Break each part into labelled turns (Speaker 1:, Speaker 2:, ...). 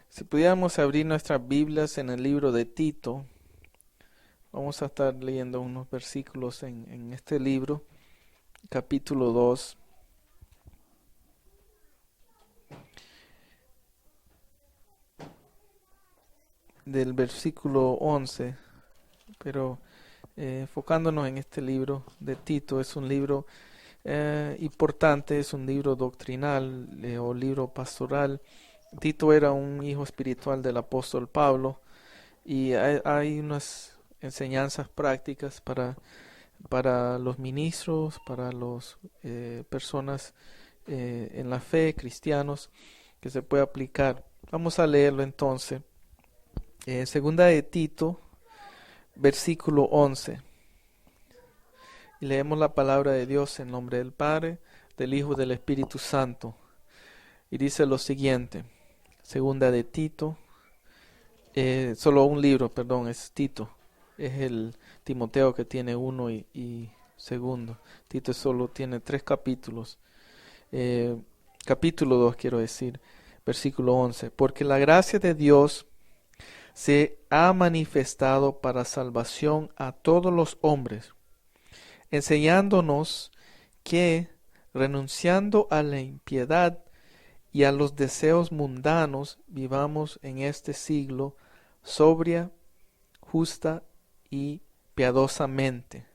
Speaker 1: Si pudiéramos abrir nuestras Biblias en el libro de Tito, vamos a estar leyendo unos versículos en este libro, capítulo 2, del versículo 11, pero enfocándonos en este libro de Tito. Es un libro importante, es un libro doctrinal o libro pastoral. Tito era un hijo espiritual del apóstol Pablo y hay unas enseñanzas prácticas para los ministros, para las personas en la fe, cristianos, que se puede aplicar. Vamos a leerlo entonces. Segunda de Tito, versículo 11. Y leemos la palabra de Dios en nombre del Padre, del Hijo y del Espíritu Santo. Y dice lo siguiente. Segunda de Tito, solo un libro, perdón, es Tito. Es el Timoteo que tiene uno y segundo. Tito solo tiene 3 capítulos. Capítulo 2 quiero decir, versículo 11. Porque la gracia de Dios se ha manifestado para salvación a todos los hombres, enseñándonos que, renunciando a la impiedad y a los deseos mundanos, vivamos en este siglo sobria, justa y piadosamente,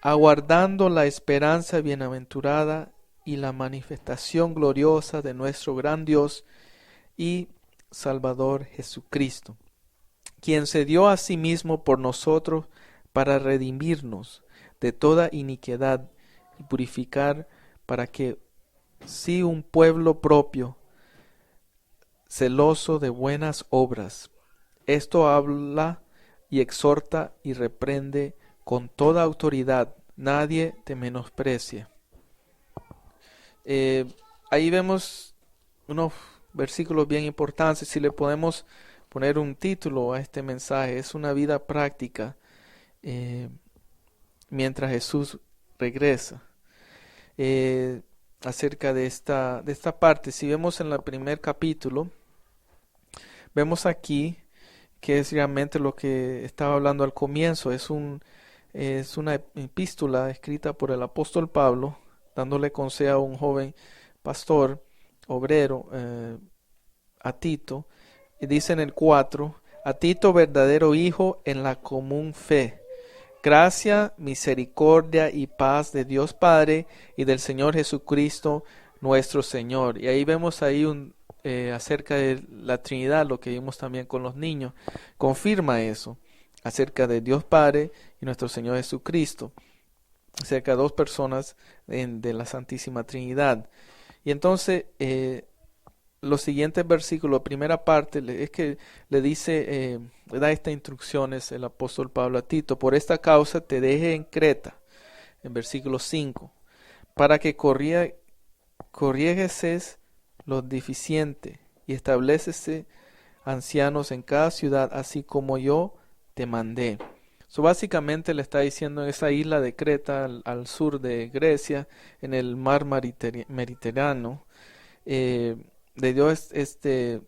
Speaker 1: aguardando la esperanza bienaventurada y la manifestación gloriosa de nuestro gran Dios y Salvador Jesucristo, quien se dio a sí mismo por nosotros para redimirnos de toda iniquidad y purificar para que sí un pueblo propio, celoso de buenas obras. Esto habla y exhorta y reprende con toda autoridad. Nadie te menosprecie. Ahí vemos unos versículos bien importantes. Si le podemos poner un título a este mensaje, es una vida práctica mientras Jesús regresa. Acerca de esta parte, si vemos en el primer capítulo, vemos aquí que es realmente lo que estaba hablando al comienzo. Es una epístola escrita por el apóstol Pablo, dándole consejo a un joven pastor, obrero, a Tito. Y dice en el 4, a Tito, verdadero hijo en la común fe. Gracia, misericordia y paz de Dios Padre y del Señor Jesucristo nuestro Señor. Y ahí vemos acerca de la Trinidad, lo que vimos también con los niños. Confirma eso, acerca de Dios Padre y nuestro Señor Jesucristo. Acerca de 2 personas de la Santísima Trinidad. Y entonces, los siguientes versículos, primera parte, es que le dice, le da estas instrucciones el apóstol Pablo a Tito. Por esta causa te deje en Creta, en versículo 5, para que corriegeses los deficientes y establecese ancianos en cada ciudad, así como yo te mandé. Básicamente le está diciendo en esa isla de Creta, al sur de Grecia, en el mar Mediterráneo, le dio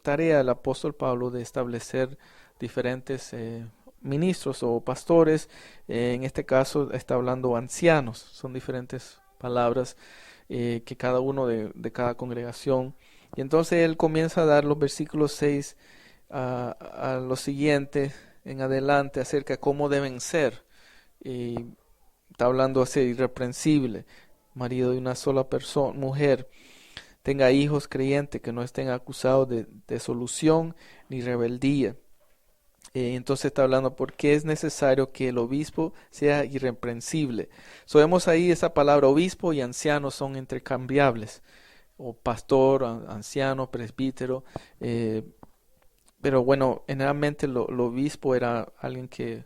Speaker 1: tarea al apóstol Pablo de establecer diferentes ministros o pastores. En este caso está hablando ancianos, son diferentes palabras que cada uno de cada congregación. Y entonces él comienza a dar los versículos 6 a lo siguiente en adelante acerca de cómo deben ser. Y está hablando así, irreprensible, marido de una sola persona, mujer, tenga hijos creyentes que no estén acusados de desolución ni rebeldía. Entonces está hablando por qué es necesario que el obispo sea irreprensible. Vemos ahí esa palabra obispo y anciano son intercambiables, o pastor, anciano, presbítero. Pero bueno, generalmente el obispo era alguien que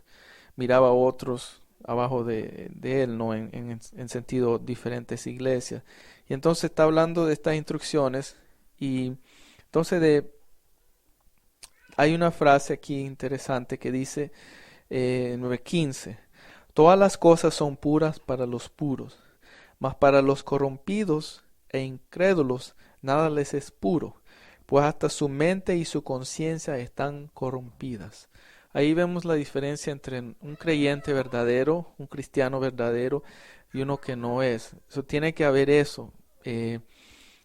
Speaker 1: miraba a otros abajo de él, ¿no? En sentido diferentes iglesias. Y entonces está hablando de estas instrucciones y entonces hay una frase aquí interesante que dice 9:15, todas las cosas son puras para los puros, mas para los corrompidos e incrédulos nada les es puro, pues hasta su mente y su conciencia están corrompidas. Ahí vemos la diferencia entre un creyente verdadero, un cristiano verdadero y uno que no es. Eso tiene que haber eso,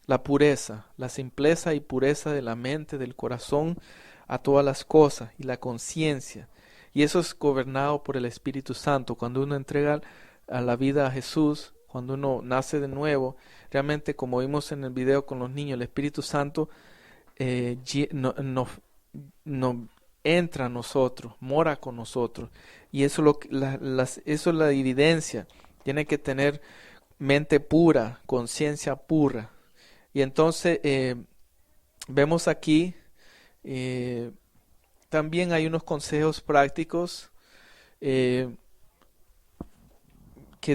Speaker 1: la pureza, la simpleza y pureza de la mente, del corazón a todas las cosas y la conciencia. Y eso es gobernado por el Espíritu Santo. Cuando uno entrega a la vida a Jesús, cuando uno nace de nuevo, realmente como vimos en el video con los niños, el Espíritu Santo no entra a nosotros, mora con nosotros. Y eso, eso es la evidencia. Tiene que tener mente pura, conciencia pura. Y entonces vemos aquí, también hay unos consejos prácticos que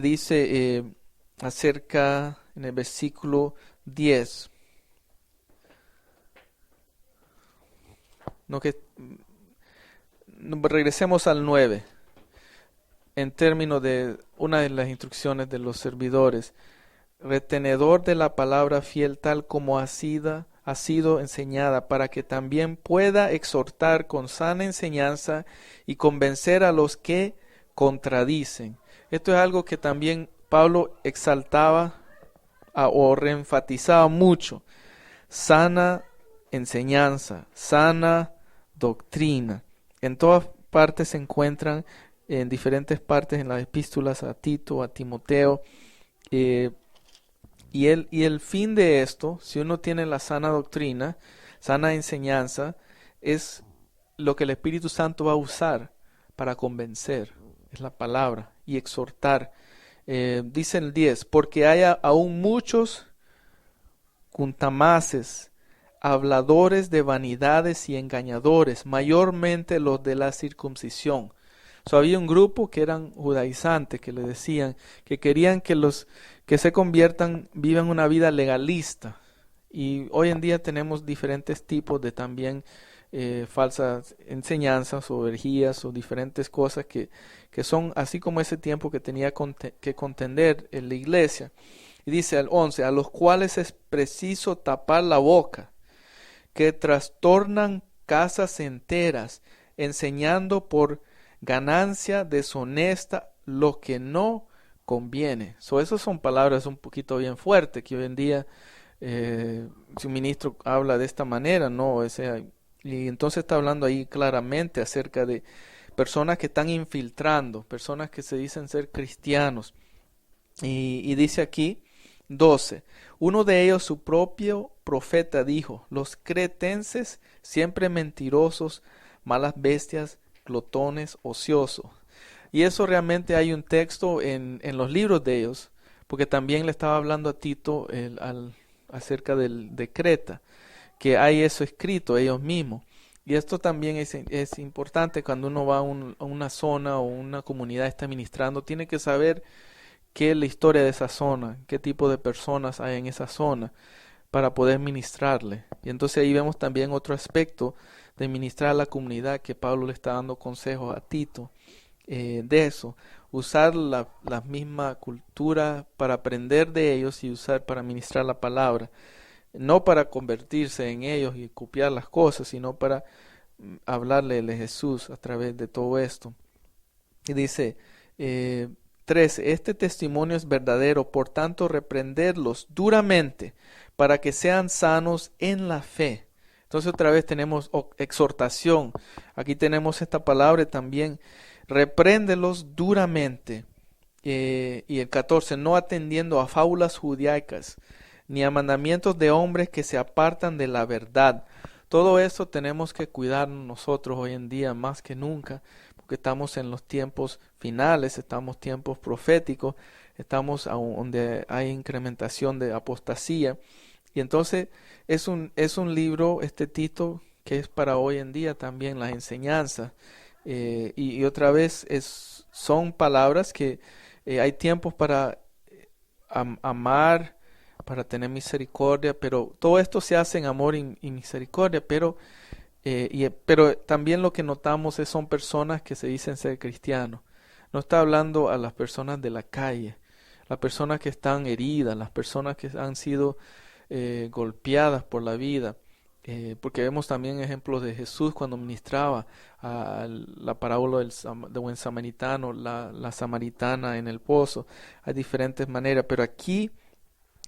Speaker 1: dice acerca en el versículo 10. Regresemos al 9, en términos de una de las instrucciones de los servidores. Retenedor de la palabra fiel tal como ha sido enseñada, para que también pueda exhortar con sana enseñanza y convencer a los que contradicen. Esto es algo que también Pablo exaltaba o reenfatizaba mucho. Sana enseñanza, sana doctrina. En todas partes se encuentran, en diferentes partes en las epístolas a Tito, a Timoteo, y el fin de esto, si uno tiene la sana doctrina, sana enseñanza, es lo que el Espíritu Santo va a usar para convencer, es la palabra, y exhortar. Dice el 10, porque hay aún muchos cuntamaces, habladores de vanidades y engañadores, mayormente los de la circuncisión. Había un grupo que eran judaizantes, que le decían que querían que los que se conviertan vivan una vida legalista. Y hoy en día tenemos diferentes tipos de también falsas enseñanzas o herejías o diferentes cosas que son así como ese tiempo que tenía que contender en la iglesia. Y dice al 11, a los cuales es preciso tapar la boca, que trastornan casas enteras, enseñando por ganancia deshonesta lo que no conviene. Esas son palabras un poquito bien fuertes, que hoy en día si un ministro habla de esta manera, no, y entonces está hablando ahí claramente acerca de personas que están infiltrando, personas que se dicen ser cristianos. Y dice aquí 12, uno de ellos, su propio profeta, dijo, los cretenses siempre mentirosos, malas bestias, glotones, ociosos. Y eso realmente hay un texto en los libros de ellos, porque también le estaba hablando a Tito acerca de Creta, que hay eso escrito ellos mismos. Y esto también es importante cuando uno va a una zona o una comunidad está ministrando, tiene que saber qué es la historia de esa zona, qué tipo de personas hay en esa zona para poder ministrarle. Y entonces ahí vemos también otro aspecto de ministrar a la comunidad que Pablo le está dando consejos a Tito de eso, usar la misma cultura para aprender de ellos y usar para ministrar la palabra, no para convertirse en ellos y copiar las cosas, sino para hablarle de Jesús a través de todo esto. Y dice 13, este testimonio es verdadero, por tanto reprenderlos duramente para que sean sanos en la fe. Entonces otra vez tenemos exhortación. Aquí tenemos esta palabra también. Repréndelos duramente. Y el 14, no atendiendo a fábulas judaicas, ni a mandamientos de hombres que se apartan de la verdad. Todo eso tenemos que cuidar nosotros hoy en día más que nunca, porque estamos en los tiempos finales, estamos en tiempos proféticos, estamos donde hay incrementación de apostasía. Y entonces es un libro, Tito, que es para hoy en día también las enseñanzas. Y otra vez son palabras que hay tiempos para amar, para tener misericordia, pero todo esto se hace en amor y misericordia, pero también lo que notamos son personas que se dicen ser cristianos. No está hablando a las personas de la calle, las personas que están heridas, las personas que han sido golpeadas por la vida. porque vemos también ejemplos de Jesús cuando ministraba la parábola de buen samaritano, la samaritana en el pozo. Hay diferentes maneras, pero aquí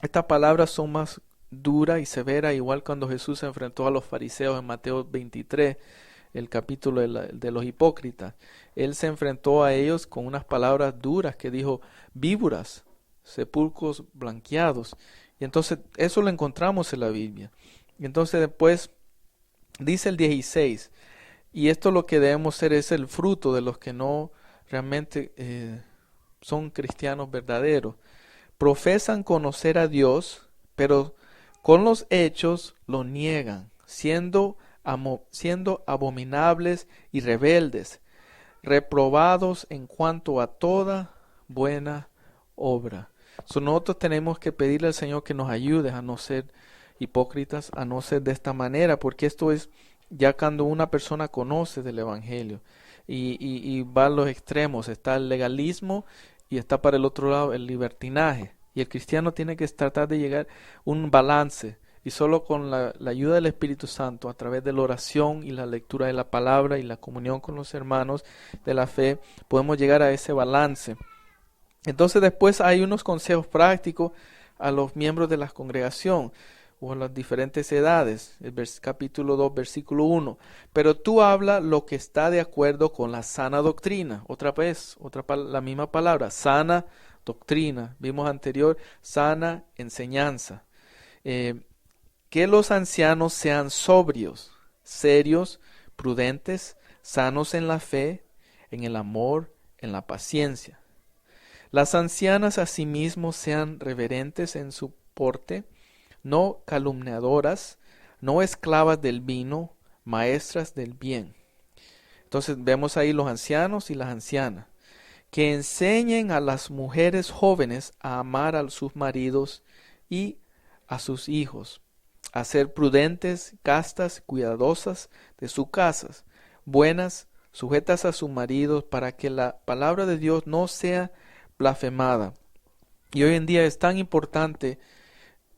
Speaker 1: estas palabras son más duras y severas, igual cuando Jesús se enfrentó a los fariseos en Mateo 23, el capítulo de los hipócritas. Él se enfrentó a ellos con unas palabras duras que dijo: víboras, sepulcros blanqueados. Y entonces eso lo encontramos en la Biblia. Y entonces después dice el 16, y esto lo que debemos ser es el fruto de los que no realmente son cristianos verdaderos. Profesan conocer a Dios, pero con los hechos lo niegan, siendo abominables y rebeldes, reprobados en cuanto a toda buena obra. Nosotros tenemos que pedirle al Señor que nos ayude a no ser hipócritas, a no ser de esta manera, porque esto es ya cuando una persona conoce del Evangelio y va a los extremos. Está el legalismo y está para el otro lado el libertinaje. Y el cristiano tiene que tratar de llegar a un balance. Y solo con la ayuda del Espíritu Santo, a través de la oración y la lectura de la palabra y la comunión con los hermanos de la fe, podemos llegar a ese balance. Entonces después hay unos consejos prácticos a los miembros de la congregación o a las diferentes edades. El capítulo 2, versículo 1. Pero tú habla lo que está de acuerdo con la sana doctrina. Otra vez, la misma palabra, sana doctrina. Vimos anterior, sana enseñanza. Que los ancianos sean sobrios, serios, prudentes, sanos en la fe, en el amor, en la paciencia. Las ancianas asimismo sean reverentes en su porte, no calumniadoras, no esclavas del vino, maestras del bien. Entonces vemos ahí los ancianos y las ancianas, que enseñen a las mujeres jóvenes a amar a sus maridos y a sus hijos, a ser prudentes, castas, cuidadosas de sus casas, buenas, sujetas a sus maridos, para que la palabra de Dios no sea blasfemada. Y hoy en día es tan importante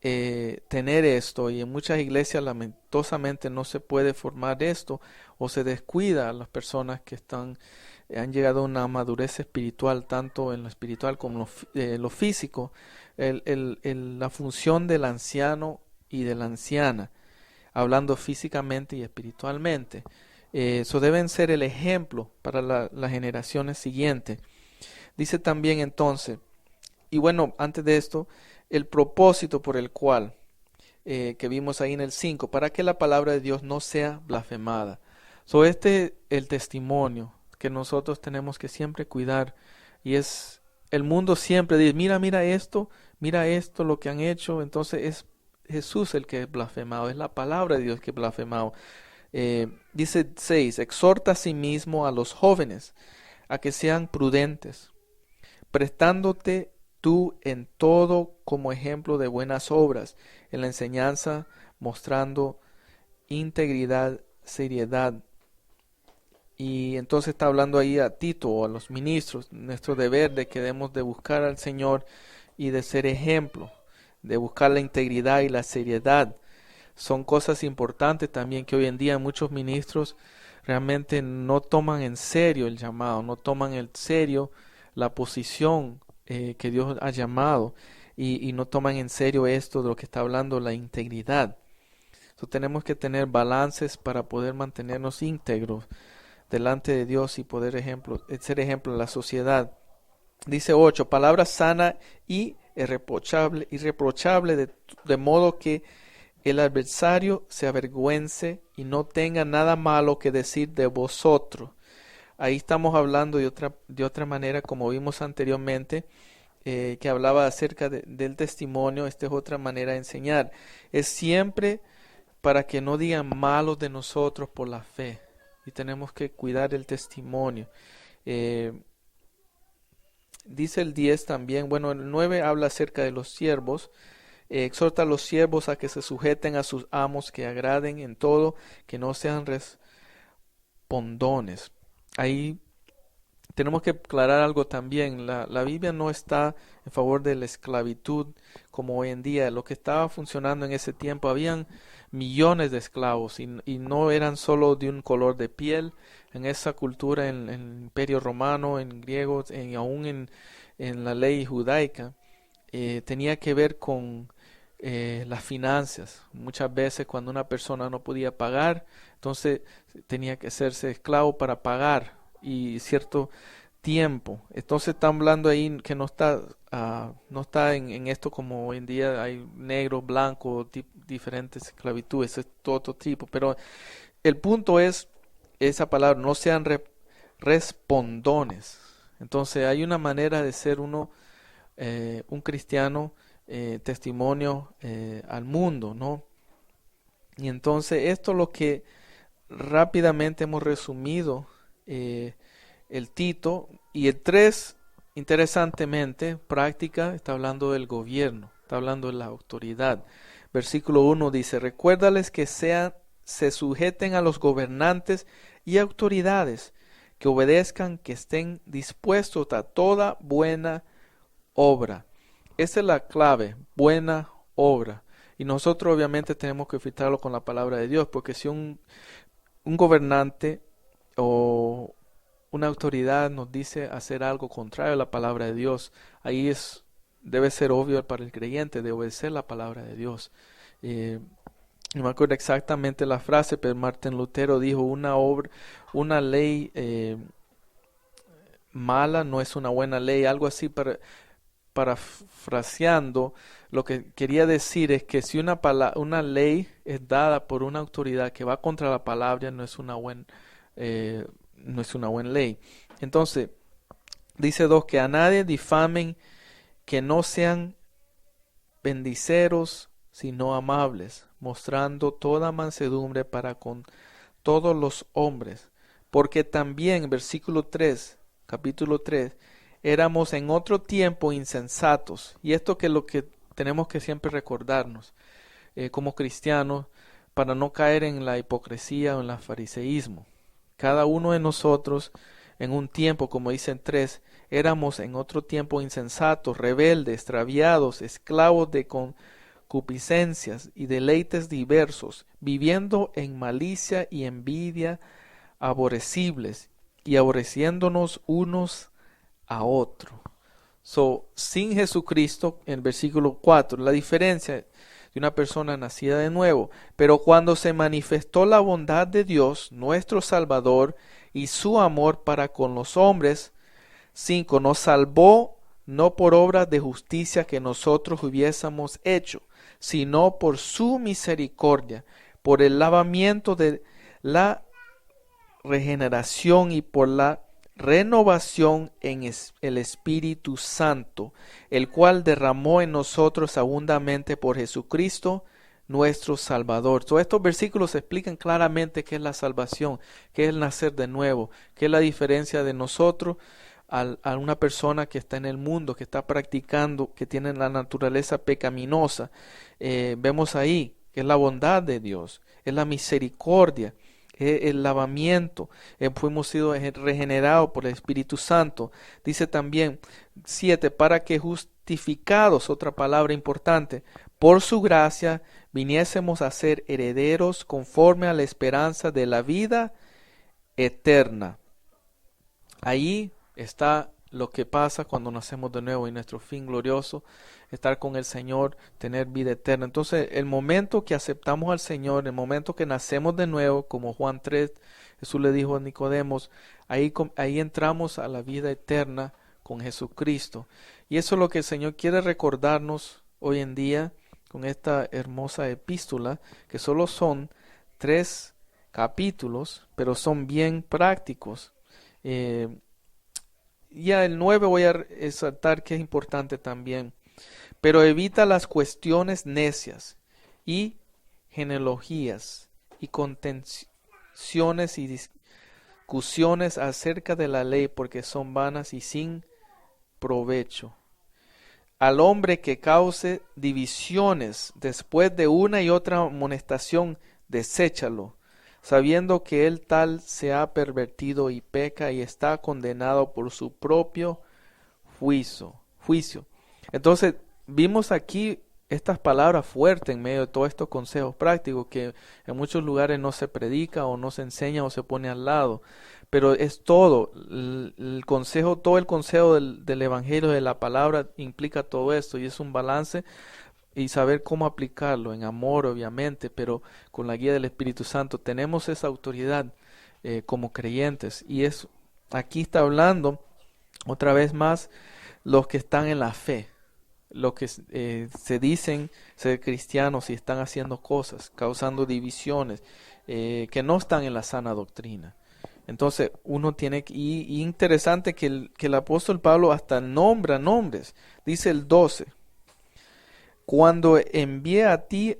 Speaker 1: tener esto, y en muchas iglesias lamentosamente no se puede formar esto, o se descuida a las personas que han llegado a una madurez espiritual, tanto en lo espiritual como en lo físico, la función del anciano y de la anciana, hablando físicamente y espiritualmente. Eso deben ser el ejemplo para las generaciones siguientes. Dice también entonces, y bueno, antes de esto, el propósito por el cual, que vimos ahí en el 5, para que la palabra de Dios no sea blasfemada. El testimonio que nosotros tenemos que siempre cuidar, y es, el mundo siempre dice, mira esto, lo que han hecho. Entonces es Jesús el que es blasfemado, es la palabra de Dios que es blasfemado. Dice 6, exhorta a sí mismo a los jóvenes a que sean prudentes, prestándote tú en todo como ejemplo de buenas obras, en la enseñanza mostrando integridad, seriedad. Y entonces está hablando ahí a Tito o a los ministros, nuestro deber de que debemos de buscar al Señor y de ser ejemplo, de buscar la integridad y la seriedad. Son cosas importantes también que hoy en día muchos ministros realmente no toman en serio el llamado, no toman en serio la posición que Dios ha llamado, y no toman en serio esto de lo que está hablando, la integridad. Entonces tenemos que tener balances para poder mantenernos íntegros delante de Dios y poder ser ejemplo en la sociedad. Dice 8, palabra sana y irreprochable, de modo que el adversario se avergüence y no tenga nada malo que decir de vosotros. Ahí estamos hablando de otra manera, como vimos anteriormente, que hablaba acerca del testimonio. Esta es otra manera de enseñar. Es siempre para que no digan malos de nosotros por la fe. Y tenemos que cuidar el testimonio. Dice el 10 también, bueno, el 9 habla acerca de los siervos. Exhorta a los siervos a que se sujeten a sus amos, que agraden en todo, que no sean respondones. Ahí tenemos que aclarar algo también. La Biblia no está en favor de la esclavitud como hoy en día. Lo que estaba funcionando en ese tiempo, habían millones de esclavos y no eran solo de un color de piel. En esa cultura, en el Imperio Romano, en griego, aún en la ley judaica, tenía que ver con las finanzas. Muchas veces cuando una persona no podía pagar, entonces tenía que hacerse esclavo para pagar y cierto tiempo. Entonces está hablando ahí que no está en esto como hoy en día hay negro, blanco, diferentes esclavitudes, es todo otro tipo. Pero el punto es esa palabra, no sean respondones. Entonces hay una manera de ser un cristiano, testimonio al mundo, ¿no? Y entonces esto es lo que rápidamente hemos resumido el Tito. Y el 3, interesantemente, práctica, está hablando del gobierno, está hablando de la autoridad. Versículo 1 dice, recuérdales que se sujeten a los gobernantes y autoridades, que obedezcan, que estén dispuestos a toda buena obra. Esa es la clave, buena obra. Y nosotros obviamente tenemos que filtrarlo con la palabra de Dios, porque si un gobernante o una autoridad nos dice hacer algo contrario a la palabra de Dios, ahí debe ser obvio para el creyente de obedecer la palabra de Dios. No me acuerdo exactamente la frase, pero Martín Lutero dijo, una ley mala no es una buena ley, algo así parafraseando. Lo que quería decir es que si una ley es dada por una autoridad que va contra la palabra, no es una buena ley. Entonces, dice 2, que a nadie difamen, que no sean bendiceros, sino amables, mostrando toda mansedumbre para con todos los hombres. Porque también, versículo 3, capítulo 3, éramos en otro tiempo insensatos. Y esto que es lo que tenemos que siempre recordarnos como cristianos, para no caer en la hipocresía o en el fariseísmo. Cada uno de nosotros en un tiempo, como dicen 3, éramos en otro tiempo insensatos, rebeldes, extraviados, esclavos de concupiscencias y deleites diversos, viviendo en malicia y envidia, aborrecibles y aborreciéndonos unos a otros. Sin Jesucristo, en el versículo 4, la diferencia de una persona nacida de nuevo. Pero cuando se manifestó la bondad de Dios, nuestro Salvador, y su amor para con los hombres, 5, nos salvó no por obras de justicia que nosotros hubiésemos hecho, sino por su misericordia, por el lavamiento de la regeneración y por la renovación en el Espíritu Santo, el cual derramó en nosotros abundantemente por Jesucristo nuestro Salvador. Todos estos versículos explican claramente qué es la salvación, qué es el nacer de nuevo, qué es la diferencia de nosotros a una persona que está en el mundo, que está practicando, que tiene la naturaleza pecaminosa. Vemos ahí que es la bondad de Dios, es la misericordia, el lavamiento, fuimos sido regenerados por el Espíritu Santo. Dice también 7, para que justificados, otra palabra importante, por su gracia viniésemos a ser herederos conforme a la esperanza de la vida eterna. Ahí está lo que pasa cuando nacemos de nuevo y nuestro fin glorioso, estar con el Señor, tener vida eterna. Entonces, el momento que aceptamos al Señor, el momento que nacemos de nuevo, como Juan 3, Jesús le dijo a Nicodemos, ahí entramos a la vida eterna con Jesucristo. Y eso es lo que el Señor quiere recordarnos hoy en día con esta hermosa epístola, que solo son 3 capítulos, pero son bien prácticos. Ya el 9 voy a resaltar que es importante también. Pero evita las cuestiones necias y genealogías y contenciones y discusiones acerca de la ley, porque son vanas y sin provecho. Al hombre que cause divisiones después de una y otra amonestación, deséchalo, sabiendo que el tal se ha pervertido y peca y está condenado por su propio juicio. Entonces, vimos aquí estas palabras fuertes en medio de todos estos consejos prácticos que en muchos lugares no se predica o no se enseña o se pone al lado. Pero es todo, el consejo, todo el consejo del Evangelio, de la palabra, implica todo esto y es un balance y saber cómo aplicarlo en amor, obviamente, pero con la guía del Espíritu Santo. Tenemos esa autoridad como creyentes y es, aquí está hablando otra vez más los que están en la fe, los que se dicen ser cristianos y están haciendo cosas, causando divisiones, que no están en la sana doctrina. Entonces uno tiene que, y interesante que el apóstol Pablo hasta nombra nombres, dice el 12, cuando envié a ti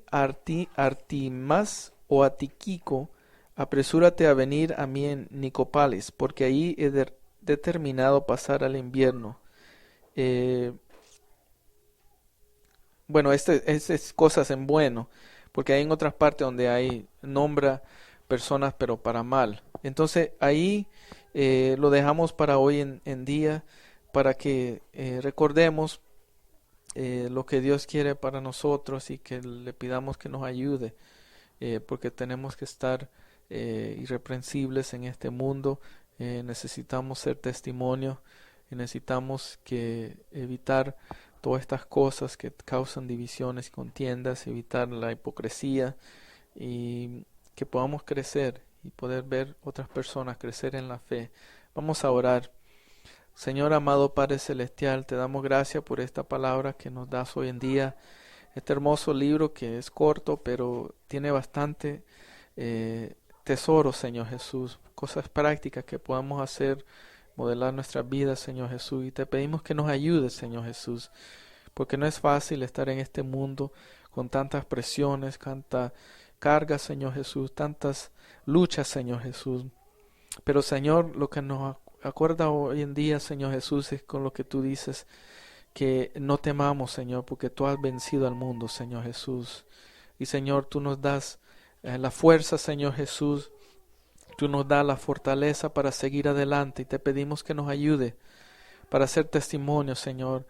Speaker 1: Artimas o a Tiquico, apresúrate a venir a mí en Nicópolis, porque ahí he determinado pasar al invierno. Bueno, este es cosas en bueno, porque hay en otras partes donde hay nombra personas pero para mal. Entonces ahí lo dejamos para hoy en día, para que recordemos lo que Dios quiere para nosotros y que le pidamos que nos ayude, porque tenemos que estar irreprensibles en este mundo. Necesitamos ser testimonio y necesitamos que evitar todas estas cosas que causan divisiones y contiendas, evitar la hipocresía y que podamos crecer y poder ver otras personas crecer en la fe. Vamos a orar. Señor amado Padre Celestial, te damos gracias por esta palabra que nos das hoy en día, este hermoso libro que es corto pero tiene bastante tesoro, Señor Jesús, cosas prácticas que podamos hacer, modelar nuestras vidas, Señor Jesús, y te pedimos que nos ayudes, Señor Jesús, porque no es fácil estar en este mundo con tantas presiones, tanta carga, Señor Jesús, tantas luchas, Señor Jesús. Pero, Señor, lo que nos acuerda hoy en día, Señor Jesús, es con lo que tú dices, que no temamos, Señor, porque tú has vencido al mundo, Señor Jesús. Y, Señor, tú nos das la fuerza, Señor Jesús. Tú nos das la fortaleza para seguir adelante y te pedimos que nos ayude para hacer testimonio, Señor,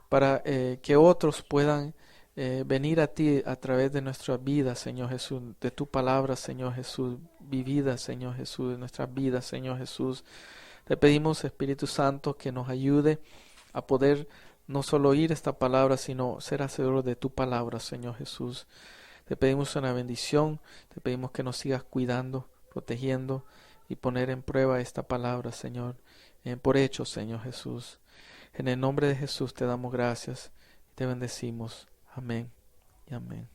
Speaker 1: para que otros puedan venir a ti a través de nuestra vida, Señor Jesús, de tu palabra, Señor Jesús, vivida, Señor Jesús, de nuestras vidas, Señor Jesús. Te pedimos, Espíritu Santo, que nos ayude a poder no solo oír esta palabra, sino ser hacedores de tu palabra, Señor Jesús. Te pedimos una bendición, te pedimos que nos sigas cuidando, protegiendo y poner en prueba esta palabra, Señor, por hecho, Señor Jesús. En el nombre de Jesús te damos gracias y te bendecimos. Amén y amén.